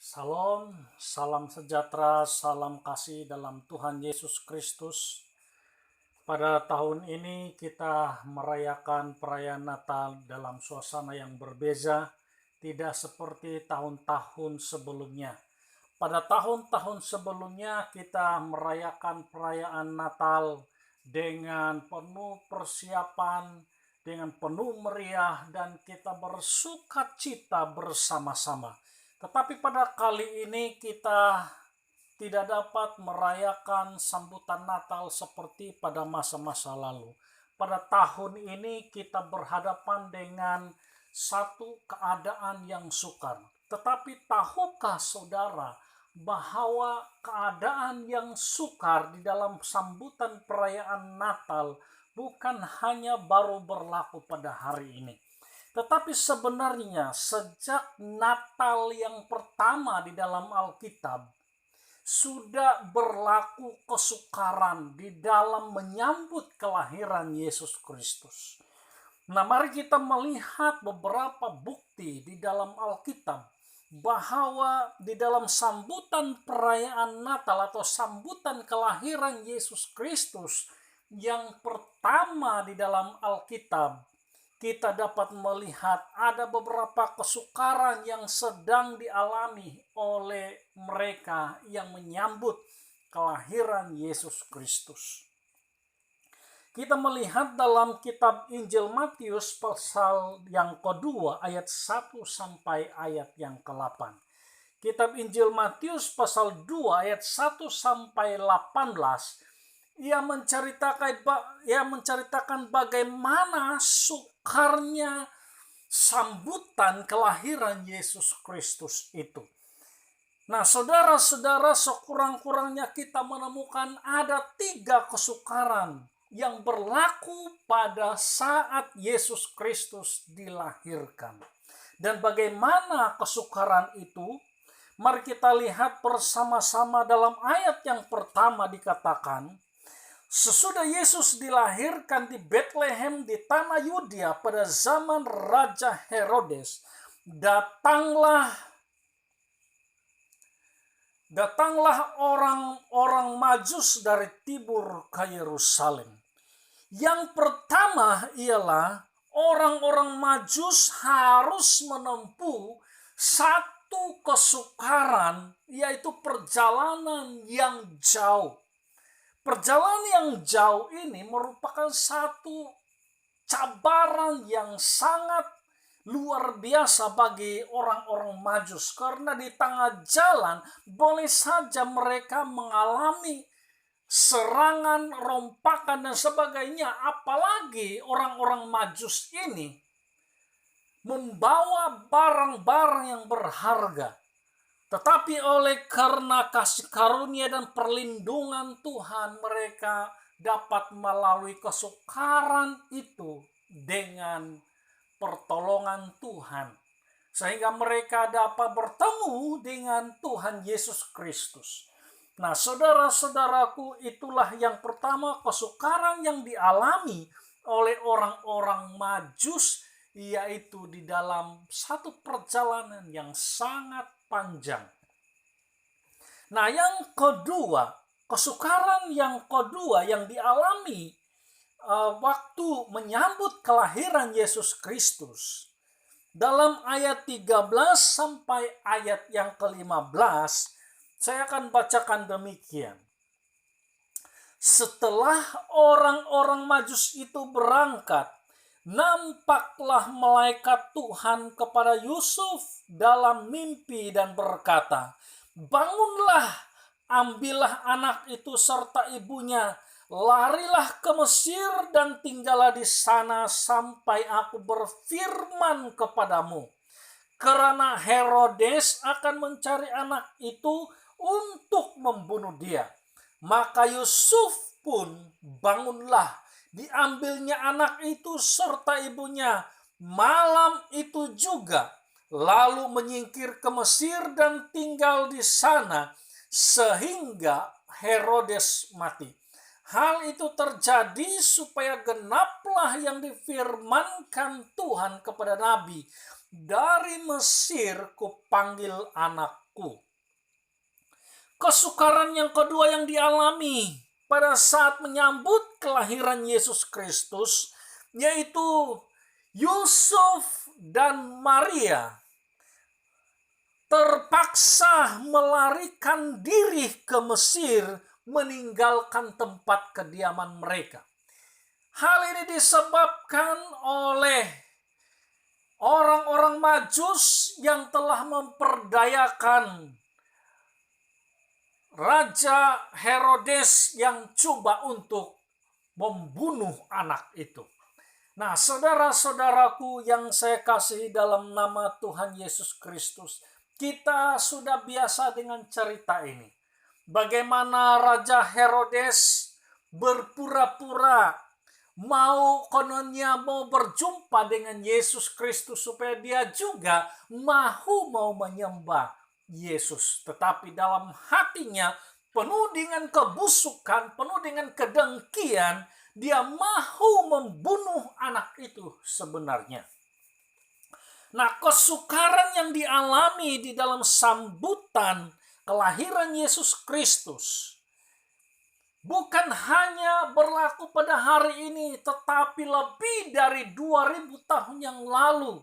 Salam, salam sejahtera, salam kasih dalam Tuhan Yesus Kristus. Pada tahun ini kita merayakan perayaan Natal dalam suasana yang berbeza, tidak seperti tahun-tahun sebelumnya. Pada tahun-tahun sebelumnya kita merayakan perayaan Natal dengan penuh persiapan, dengan penuh meriah, dan kita bersukacita bersama-sama. Tetapi pada kali ini kita tidak dapat merayakan sambutan Natal seperti pada masa-masa lalu. Pada tahun ini kita berhadapan dengan satu keadaan yang sukar. Tetapi tahukah saudara bahwa keadaan yang sukar di dalam sambutan perayaan Natal bukan hanya baru berlaku pada hari ini. Tetapi sebenarnya sejak Natal yang pertama di dalam Alkitab sudah berlaku kesukaran di dalam menyambut kelahiran Yesus Kristus. Nah, mari kita melihat beberapa bukti di dalam Alkitab bahwa di dalam sambutan perayaan Natal atau sambutan kelahiran Yesus Kristus yang pertama di dalam Alkitab, kita dapat melihat ada beberapa kesukaran yang sedang dialami oleh mereka yang menyambut kelahiran Yesus Kristus. Kita melihat dalam kitab Injil Matius pasal yang kedua ayat 1 sampai ayat yang ke-8. Kitab Injil Matius pasal 2 ayat 1 sampai 18, ia menceritakan bagaimana sukarnya sambutan kelahiran Yesus Kristus itu. Nah, saudara-saudara, sekurang-kurangnya kita menemukan ada 3 kesukaran yang berlaku pada saat Yesus Kristus dilahirkan. Dan bagaimana kesukaran itu? Mari kita lihat bersama-sama dalam ayat yang pertama dikatakan, sesudah Yesus dilahirkan di Bethlehem di tanah Yudea pada zaman Raja Herodes, datanglah orang-orang Majus dari timur ke Yerusalem. Yang pertama ialah orang-orang Majus harus menempuh satu kesukaran, yaitu perjalanan yang jauh. Perjalanan yang jauh ini merupakan satu cabaran yang sangat luar biasa bagi orang-orang Majus, karena di tengah jalan boleh saja mereka mengalami serangan, rompakan, dan sebagainya. Apalagi orang-orang Majus ini membawa barang-barang yang berharga. Tetapi oleh karena kasih karunia dan perlindungan Tuhan, mereka dapat melalui kesukaran itu dengan pertolongan Tuhan, sehingga mereka dapat bertemu dengan Tuhan Yesus Kristus. Nah, saudara-saudaraku, itulah yang pertama, kesukaran yang dialami oleh orang-orang Majus, yaitu di dalam satu perjalanan yang sangat panjang. Nah, yang kedua, kesukaran yang kedua yang dialami waktu menyambut kelahiran Yesus Kristus, dalam ayat 13 sampai ayat yang ke-15, saya akan bacakan demikian. Setelah orang-orang Majus itu berangkat, nampaklah malaikat Tuhan kepada Yusuf dalam mimpi dan berkata, "Bangunlah, ambillah anak itu serta ibunya, larilah ke Mesir dan tinggallah di sana sampai aku berfirman kepadamu. Karena Herodes akan mencari anak itu untuk membunuh dia." Maka Yusuf pun bangunlah, diambilnya anak itu serta ibunya malam itu juga, lalu menyingkir ke Mesir dan tinggal di sana sehingga Herodes mati. Hal itu terjadi supaya genaplah yang difirmankan Tuhan kepada Nabi, dari Mesir kupanggil anakku. Kesukaran yang kedua yang dialami pada saat menyambut kelahiran Yesus Kristus, yaitu Yusuf dan Maria terpaksa melarikan diri ke Mesir, meninggalkan tempat kediaman mereka. Hal ini disebabkan oleh orang-orang Majus yang telah memperdayakan Raja Herodes yang coba untuk membunuh anak itu. Nah, saudara-saudaraku yang saya kasihi dalam nama Tuhan Yesus Kristus, kita sudah biasa dengan cerita ini. Bagaimana Raja Herodes berpura-pura kononnya mau berjumpa dengan Yesus Kristus supaya dia juga mau menyembah Yesus. Tetapi dalam hatinya penuh dengan kebusukan, penuh dengan kedengkian, dia mau membunuh anak itu sebenarnya. Nah, kesukaran yang dialami di dalam sambutan kelahiran Yesus Kristus bukan hanya berlaku pada hari ini, tetapi lebih dari 2000 tahun yang lalu.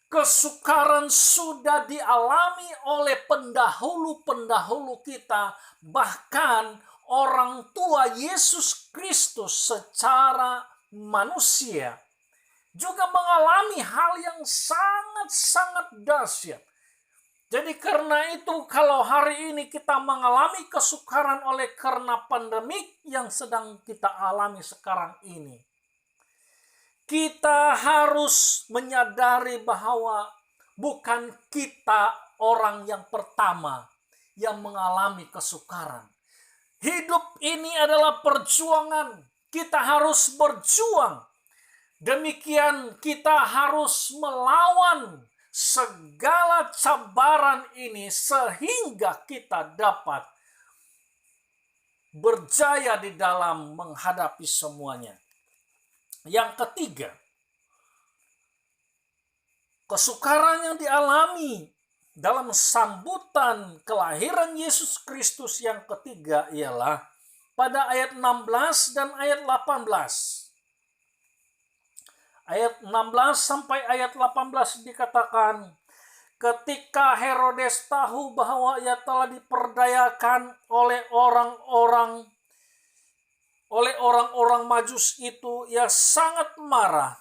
Kesukaran sudah dialami oleh pendahulu-pendahulu kita, bahkan orang tua Yesus Kristus secara manusia juga mengalami hal yang sangat-sangat dahsyat. Jadi karena itu kalau hari ini kita mengalami kesukaran oleh karena pandemik yang sedang kita alami sekarang ini, kita harus menyadari bahwa bukan kita orang yang pertama yang mengalami kesukaran. Hidup ini adalah perjuangan. Kita harus berjuang. Demikian kita harus melawan segala cabaran ini sehingga kita dapat berjaya di dalam menghadapi semuanya. Yang ketiga, kesukaran yang dialami dalam sambutan kelahiran Yesus Kristus yang ketiga ialah pada ayat 16 dan ayat 18. Ayat 16 sampai ayat 18 dikatakan, ketika Herodes tahu bahwa ia telah diperdayakan oleh orang-orang Majus itu, ia sangat marah.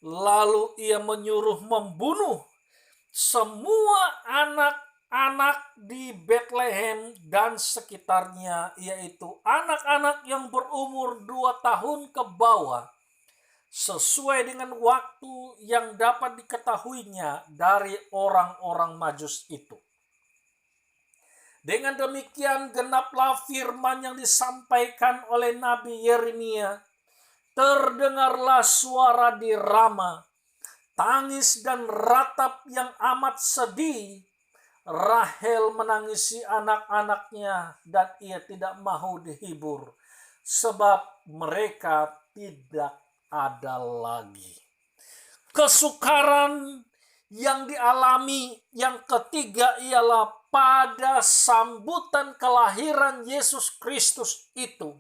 Lalu ia menyuruh membunuh semua anak-anak di Bethlehem dan sekitarnya, yaitu anak-anak yang berumur 2 tahun ke bawah, sesuai dengan waktu yang dapat diketahuinya dari orang-orang Majus itu. Dengan demikian genaplah firman yang disampaikan oleh Nabi Yeremia. Terdengarlah suara di Rama, tangis dan ratap yang amat sedih. Rahel menangisi anak-anaknya dan ia tidak mau dihibur, sebab mereka tidak ada lagi. Kesukaran yang dialami yang ketiga ialah pada sambutan kelahiran Yesus Kristus itu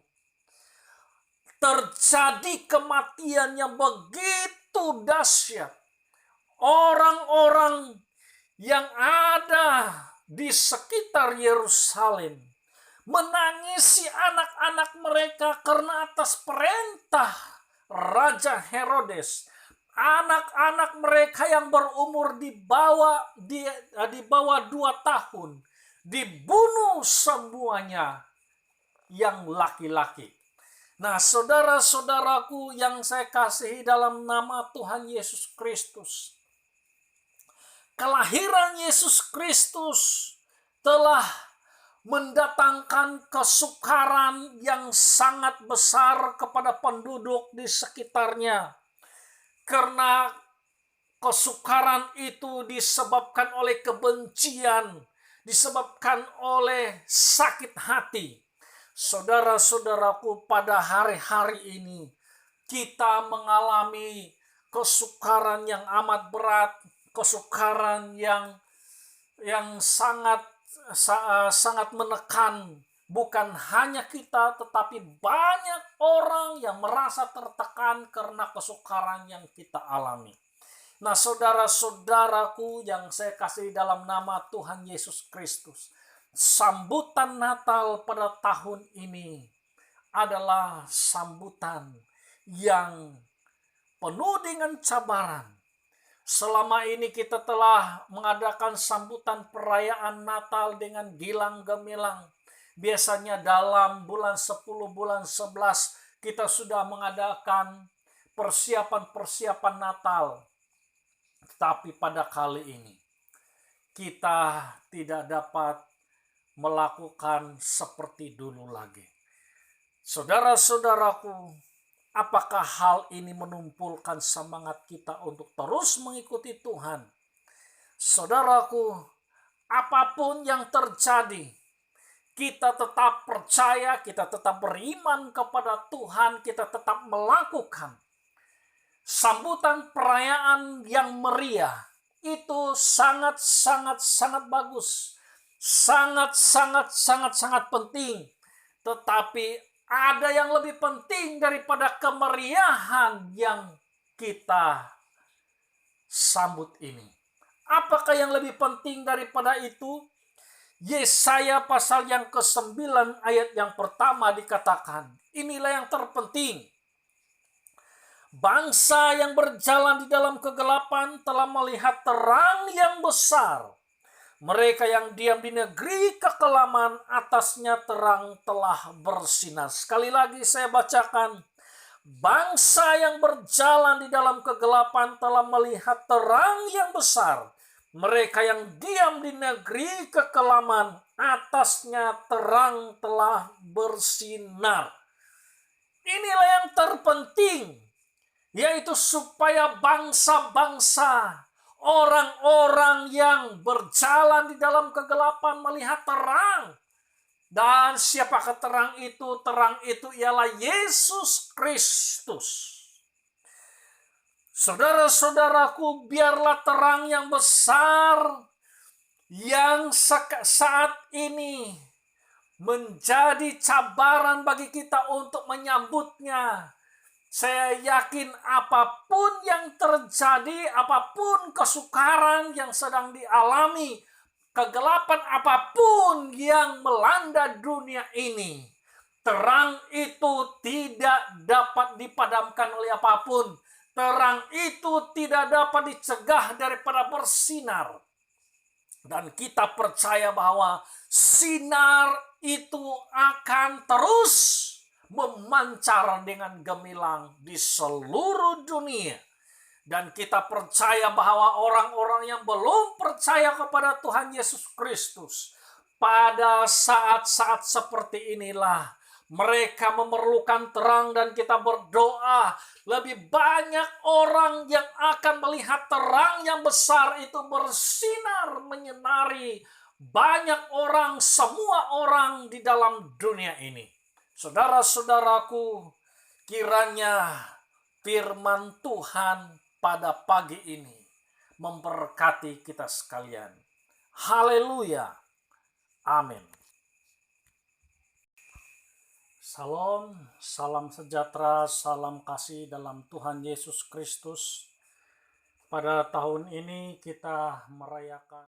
terjadi kematian yang begitu dahsyat. Orang-orang yang ada di sekitar Yerusalem menangisi anak-anak mereka karena atas perintah Raja Herodes, anak-anak mereka yang berumur di bawah 2 tahun dibunuh semuanya yang laki-laki. Nah, saudara-saudaraku yang saya kasihi dalam nama Tuhan Yesus Kristus, kelahiran Yesus Kristus telah mendatangkan kesukaran yang sangat besar kepada penduduk di sekitarnya. Karena kesukaran itu disebabkan oleh kebencian, disebabkan oleh sakit hati. Saudara-saudaraku, pada hari-hari ini kita mengalami kesukaran yang amat berat kesukaran yang sangat menekan. Bukan hanya kita, tetapi banyak orang yang merasa tertekan karena kesukaran yang kita alami. Nah, saudara-saudaraku yang saya kasih dalam nama Tuhan Yesus Kristus, sambutan Natal pada tahun ini adalah sambutan yang penuh dengan cabaran. Selama ini kita telah mengadakan sambutan perayaan Natal dengan gilang gemilang. Biasanya dalam bulan 10, bulan 11 kita sudah mengadakan persiapan-persiapan Natal. Tapi pada kali ini kita tidak dapat melakukan seperti dulu lagi. Saudara-saudaraku, apakah hal ini menumpulkan semangat kita untuk terus mengikuti Tuhan? Saudaraku, apapun yang terjadi, kita tetap percaya, kita tetap beriman kepada Tuhan, kita tetap melakukan sambutan perayaan yang meriah. Itu sangat bagus. Sangat penting. Tetapi ada yang lebih penting daripada kemeriahan yang kita sambut ini. Apakah yang lebih penting daripada itu? Yesaya pasal yang ke-9 ayat yang pertama dikatakan, inilah yang terpenting. Bangsa yang berjalan di dalam kegelapan telah melihat terang yang besar. Mereka yang diam di negeri kekelaman, atasnya terang telah bersinar. Sekali lagi saya bacakan. Bangsa yang berjalan di dalam kegelapan telah melihat terang yang besar. Mereka yang diam di negeri kekelaman, atasnya terang telah bersinar. Inilah yang terpenting, yaitu supaya bangsa-bangsa, orang-orang yang berjalan di dalam kegelapan melihat terang. Dan siapakah terang itu? Terang itu ialah Yesus Kristus. Saudara-saudaraku, biarlah terang yang besar yang saat ini menjadi cabaran bagi kita untuk menyambutnya. Saya yakin apapun yang terjadi, apapun kesukaran yang sedang dialami, kegelapan apapun yang melanda dunia ini, terang itu tidak dapat dipadamkan oleh apapun. Terang itu tidak dapat dicegah daripada bersinar. Dan kita percaya bahwa sinar itu akan terus memancar dengan gemilang di seluruh dunia. Dan kita percaya bahwa orang-orang yang belum percaya kepada Tuhan Yesus Kristus, pada saat-saat seperti inilah mereka memerlukan terang, dan kita berdoa lebih banyak orang yang akan melihat terang yang besar itu bersinar menyinari banyak orang, semua orang di dalam dunia ini. Saudara-saudaraku, kiranya firman Tuhan pada pagi ini memberkati kita sekalian. Haleluya. Amin. Salam, salam sejahtera, salam kasih dalam Tuhan Yesus Kristus. Pada tahun ini kita merayakan